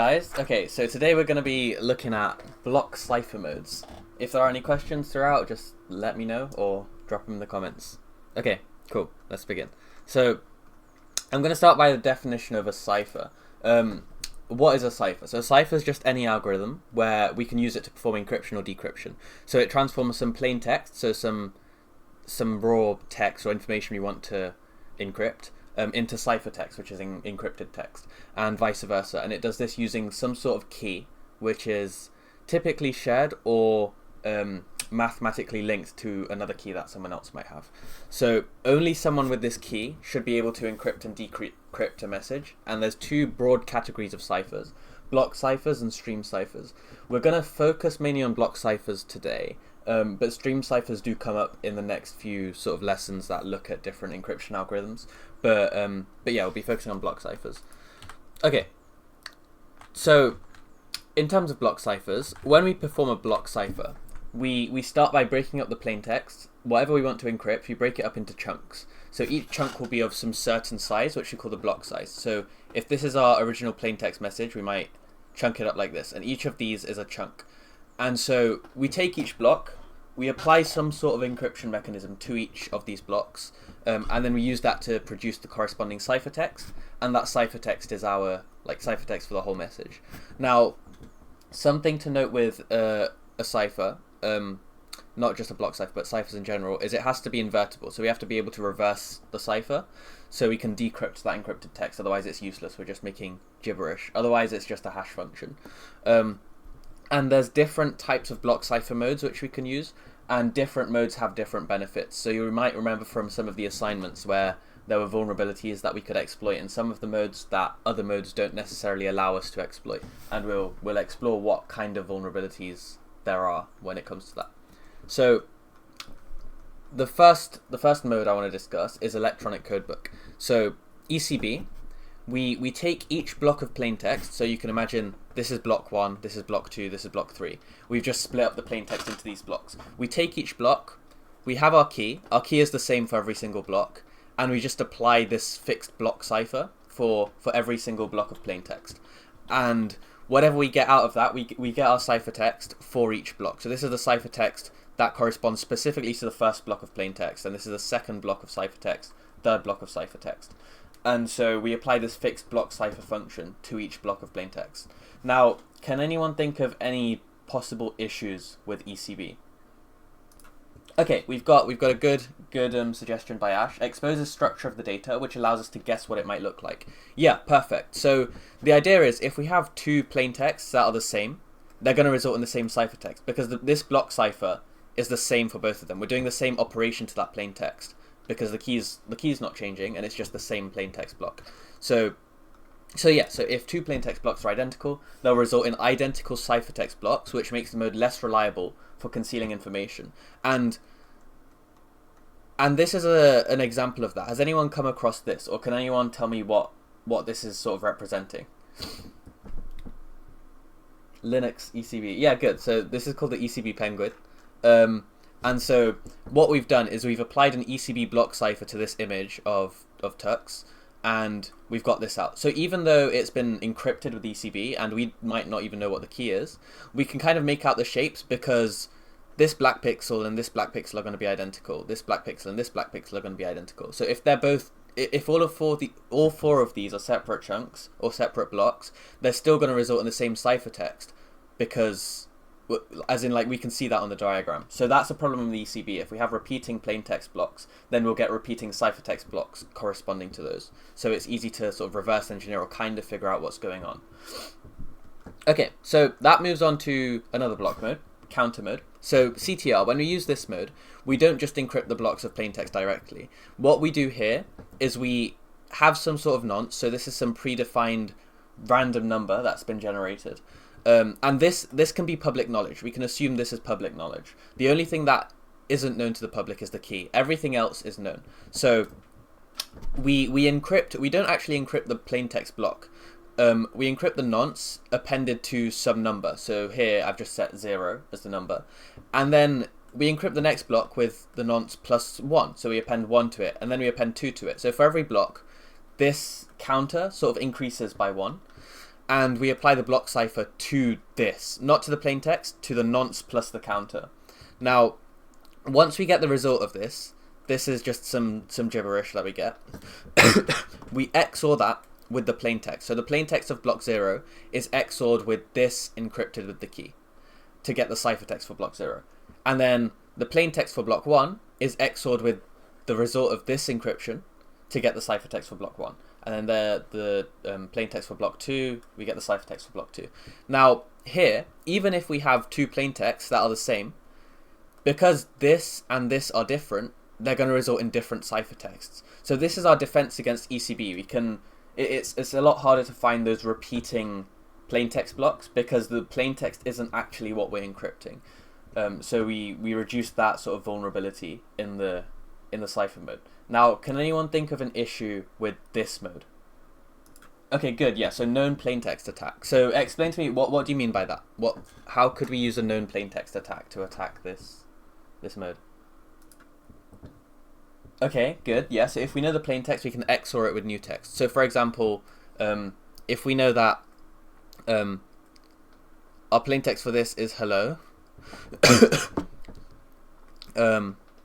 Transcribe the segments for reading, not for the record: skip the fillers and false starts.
guys, okay, so today we're going to be looking at block cipher modes. If there are any questions throughout, just let me know or drop them in the comments. Okay, cool, let's begin. So, I'm going to start by the definition of a cipher. What is a cipher? So a cipher is just any algorithm where we can use it to perform encryption or decryption. So it transforms some plain text, so some raw text or information we want to encrypt, into ciphertext, which is encrypted text, and vice versa. And it does this using some sort of key, which is typically shared or mathematically linked to another key that someone else might have. So only someone with this key should be able to encrypt and decrypt a message. And there's two broad categories of ciphers: block ciphers and stream ciphers. We're going to focus mainly on block ciphers today. But stream ciphers do come up in the next few sort of lessons that look at different encryption algorithms. But yeah, we'll be focusing on block ciphers. Okay, so in terms of block ciphers, when we perform a block cipher, we start by breaking up the plain text. Whatever we want to encrypt, we break it up into chunks. So each chunk will be of some certain size, which we call the block size. So if this is our original plain text message, we might chunk it up like this, and each of these is a chunk. And so we take each block, we apply some sort of encryption mechanism to each of these blocks, and then we use that to produce the corresponding ciphertext, and that ciphertext is our ciphertext for the whole message. Now, something to note with a cipher, not just a block cipher, but ciphers in general, is it has to be invertible. So we have to be able to reverse the cipher, so we can decrypt that encrypted text. Otherwise, it's useless. We're just making gibberish. Otherwise, it's just a hash function. And there's different types of block cipher modes which we can use, and different modes have different benefits. So you might remember from some of the assignments where there were vulnerabilities that we could exploit in some of the modes that other modes don't necessarily allow us to exploit. And we'll explore what kind of vulnerabilities there are when it comes to that. So the first mode I want to discuss is electronic codebook. So ECB, we take each block of plain text, so you can imagine this is block 1, this is block 2, this is block 3. We've just split up the plain text into these blocks. We take each block, we have our key is the same for every single block, and we just apply this fixed block cipher for every single block of plain text. And whatever we get out of that, we get our ciphertext for each block. So this is the ciphertext that corresponds specifically to the first block of plain text, and this is the second block of ciphertext, third block of ciphertext. And so we apply this fixed block cipher function to each block of plain text. Now, can anyone think of any possible issues with ECB? Okay, we've got a good suggestion by Ash. Exposes structure of the data, which allows us to guess what it might look like. Yeah, perfect. So the idea is if we have two plain texts that are the same, they're going to result in the same ciphertext, because this block cipher is the same for both of them. We're doing the same operation to that plain text, because the key's not changing, and it's just the same plain text block. So if two plain text blocks are identical, they'll result in identical ciphertext blocks, which makes the mode less reliable for concealing information. And this is an example of that. Has anyone come across this, or can anyone tell me what this is sort of representing? Linux ECB. Yeah, good. So this is called the ECB Penguin. And so what we've done is we've applied an ECB block cipher to this image of Tux, and we've got this out. So even though it's been encrypted with ECB, and we might not even know what the key is, we can kind of make out the shapes, because this black pixel and this black pixel are going to be identical. This black pixel and this black pixel are going to be identical. So if all four of these are separate chunks or separate blocks, they're still going to result in the same ciphertext, because as in, we can see that on the diagram. So that's a problem in the ECB. If we have repeating plain text blocks, then we'll get repeating ciphertext blocks corresponding to those. So it's easy to sort of reverse engineer or kind of figure out what's going on. Okay, so that moves on to another block mode, counter mode. So CTR, when we use this mode, we don't just encrypt the blocks of plain text directly. What we do here is we have some sort of nonce. So this is some predefined random number that's been generated. And this can be public knowledge. We can assume this is public knowledge. The only thing that isn't known to the public is the key. Everything else is known. So we encrypt. We don't actually encrypt the plain text block. We encrypt the nonce appended to some number. So here I've just set 0 as the number, and then we encrypt the next block with the nonce plus 1. So we append 1 to it, and then we append 2 to it. So for every block, this counter sort of increases by 1. and we apply the block cipher to this, not to the plain text, to the nonce plus the counter. Now, once we get the result of this is just some gibberish that we get. We XOR that with the plain text. So the plain text of block 0 is XORed with this encrypted with the key to get the ciphertext for block 0. And then the plain text for block 1 is XORed with the result of this encryption to get the ciphertext for block 1. And then the plain text for block 2, we get the ciphertext for block 2. Now, here, even if we have two plain texts that are the same, because this and this are different, they're going to result in different ciphertexts. So this is our defense against ECB. It's a lot harder to find those repeating plain text blocks because the plain text isn't actually what we're encrypting. So we reduce that sort of vulnerability in the cipher mode. Now, can anyone think of an issue with this mode? Okay, good. Yeah, so known plaintext attack. So explain to me what do you mean by that? How could we use a known plaintext attack to attack this mode? Okay, good. Yeah, so if we know the plaintext, we can XOR it with new text. So for example, if we know that our plaintext for this is hello.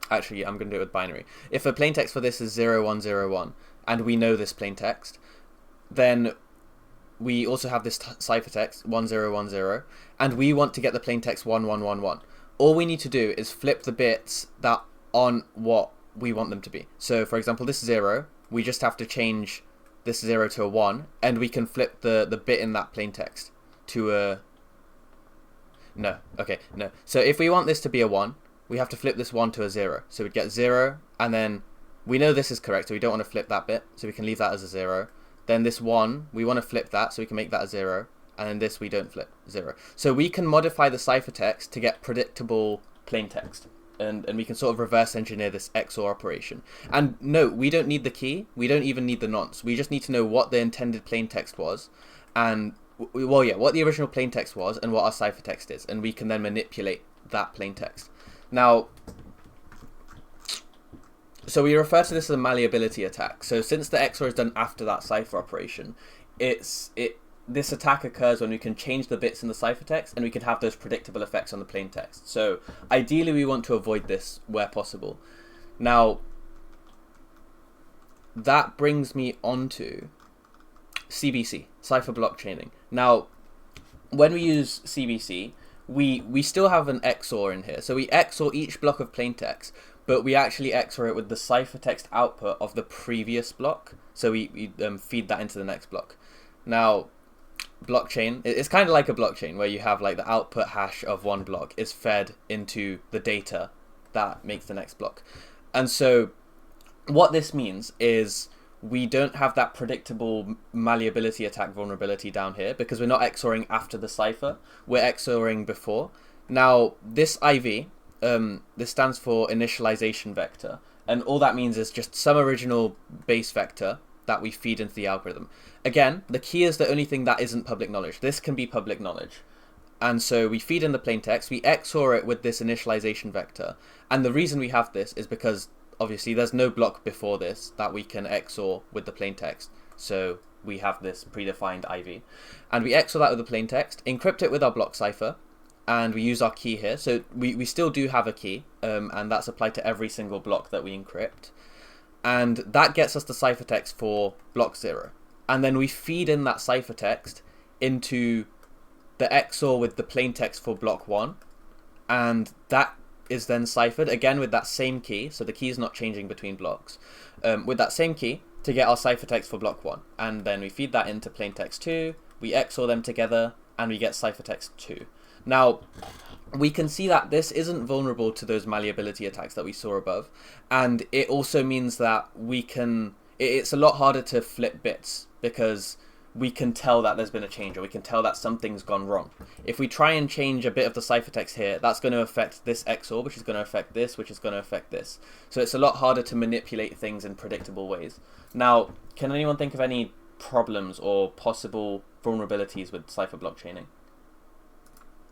Actually, I'm going to do it with binary. If a plaintext for this is 0101 and we know this plaintext, then we also have this ciphertext 1010 and we want to get the plaintext 1111. All we need to do is flip the bits that on what we want them to be. So for example, this 0, we just have to change this 0 to a 1 and we can flip the bit in that plaintext to a... No. So if we want this to be a 1, we have to flip this 1 to a 0. So we'd get 0, and then we know this is correct, so we don't want to flip that bit, so we can leave that as a 0. Then this 1, we want to flip that, so we can make that a 0, and then this we don't flip, 0. So we can modify the ciphertext to get predictable plaintext, and we can sort of reverse engineer this XOR operation. And no, we don't need the key, we don't even need the nonce, we just need to know what the intended plaintext was, and what the original plaintext was and what our ciphertext is, and we can then manipulate that plaintext. Now, so we refer to this as a malleability attack. So since the XOR is done after that cipher operation, this attack occurs when we can change the bits in the ciphertext and we can have those predictable effects on the plaintext. So ideally we want to avoid this where possible. Now, that brings me on to CBC, cipher block chaining. Now, when we use CBC, we still have an XOR in here. So we XOR each block of plaintext, but we actually XOR it with the ciphertext output of the previous block. So we feed that into the next block. Now, blockchain, it's kind of like a blockchain where you have like the output hash of one block is fed into the data that makes the next block. And so what this means is we don't have that predictable malleability attack vulnerability down here because we're not XORing after the cipher, we're XORing before. Now, this IV, this stands for initialization vector, and all that means is just some original base vector that we feed into the algorithm. Again, the key is the only thing that isn't public knowledge. This can be public knowledge. And so we feed in the plaintext, we XOR it with this initialization vector, and the reason we have this is because obviously there's no block before this that we can XOR with the plaintext, so we have this predefined IV. And we XOR that with the plaintext, encrypt it with our block cipher, and we use our key here. So we still do have a key, and that's applied to every single block that we encrypt. And that gets us the ciphertext for block 0. And then we feed in that ciphertext into the XOR with the plaintext for block 1, and that is then ciphered again with that same key, so the key is not changing between blocks, with that same key to get our ciphertext for block 1, and then we feed that into plaintext 2, we XOR them together, and we get ciphertext 2. Now, we can see that this isn't vulnerable to those malleability attacks that we saw above, and it also means that it's a lot harder to flip bits because we can tell that there's been a change, or we can tell that something's gone wrong. If we try and change a bit of the ciphertext here, that's going to affect this XOR, which is going to affect this, which is going to affect this. So it's a lot harder to manipulate things in predictable ways. Now, can anyone think of any problems or possible vulnerabilities with cipher block chaining?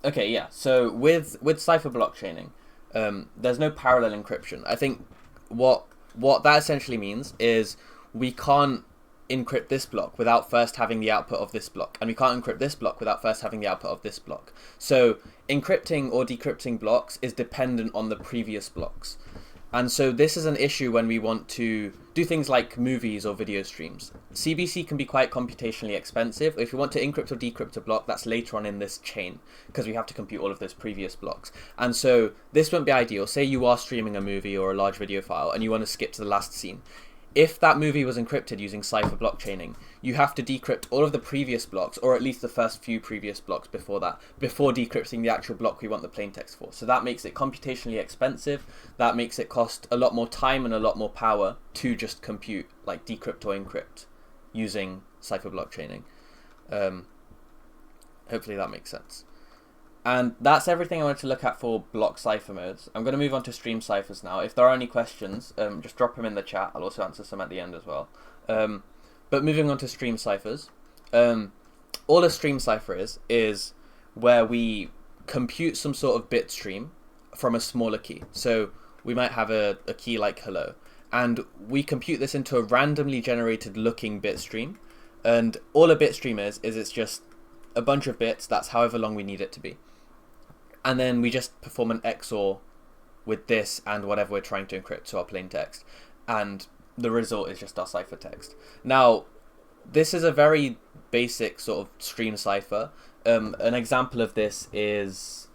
Okay, yeah, so with cipher block chaining, there's no parallel encryption. I think what that essentially means is we can't encrypt this block without first having the output of this block, and we can't encrypt this block without first having the output of this block. So encrypting or decrypting blocks is dependent on the previous blocks. And so this is an issue when we want to do things like movies or video streams. CBC can be quite computationally expensive. If you want to encrypt or decrypt a block, that's later on in this chain, because we have to compute all of those previous blocks. And so this won't be ideal. Say you are streaming a movie or a large video file and you want to skip to the last scene. If that movie was encrypted using Cipher blockchaining, you have to decrypt all of the previous blocks, or at least the first few previous blocks before that, before decrypting the actual block we want the plaintext for. So that makes it computationally expensive. That makes it cost a lot more time and a lot more power to just compute, like decrypt or encrypt, using Cipher blockchaining. Hopefully that makes sense. And that's everything I wanted to look at for block cipher modes. I'm going to move on to stream ciphers now. If there are any questions, just drop them in the chat. I'll also answer some at the end as well. But moving on to stream ciphers. All a stream cipher is where we compute some sort of bit stream from a smaller key. So we might have a key like hello, and we compute this into a randomly generated looking bit stream. And all a bit stream is it's just a bunch of bits. That's however long we need it to be. And then we just perform an XOR with this and whatever we're trying to encrypt to our plain text. And the result is just our ciphertext. Now, this is a very basic sort of stream cipher. An example of this is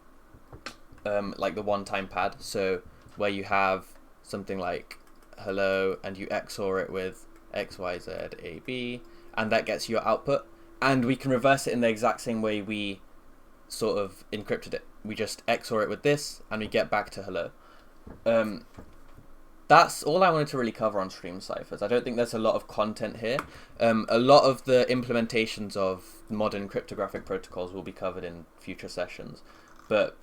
like the one-time pad. So where you have something like hello and you XOR it with XYZ and that gets your output. And we can reverse it in the exact same way we sort of encrypted it. We just XOR it with this and we get back to hello. That's all I wanted to really cover on stream ciphers. I don't think there's a lot of content here. A lot of the implementations of modern cryptographic protocols will be covered in future sessions. But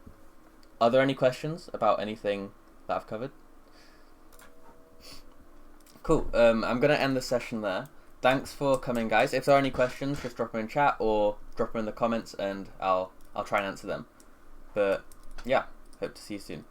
are there any questions about anything that I've covered? Cool. I'm going to end the session there. Thanks for coming, guys. If there are any questions, just drop them in chat or drop them in the comments and I'll try and answer them. But yeah, hope to see you soon.